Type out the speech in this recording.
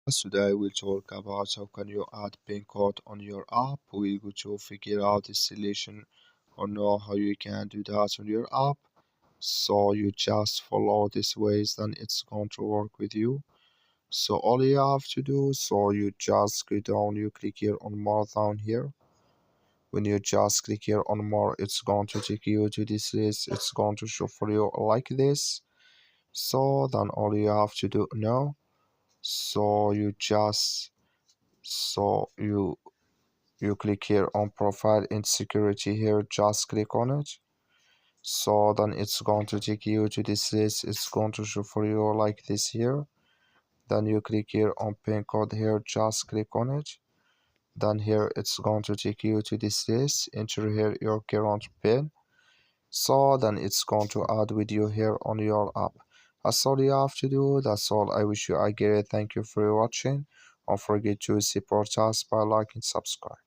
Today we'll talk about how can you add pin code on your app. We're going to figure out the solution or know how you can do that on your app. So you just follow these ways, then it's going to work with you. So all you have to do, so you just go down, you click here on more down here. When you just click here on more, it's going to take you to this list. It's going to show for you like this. So then all you have to do now, so you just so you click here on profile and security here, just click on it. So then it's going to take you to this list. It's going to show for you like this here. Then you click here on pin code here, just click on it. Then here it's going to take you to this list. Enter here your current pin. So then it's going to add with you here on your app. That's all you have to do. That's all. I wish you a great thank you for watching. Don't forget to support us by liking and subscribe.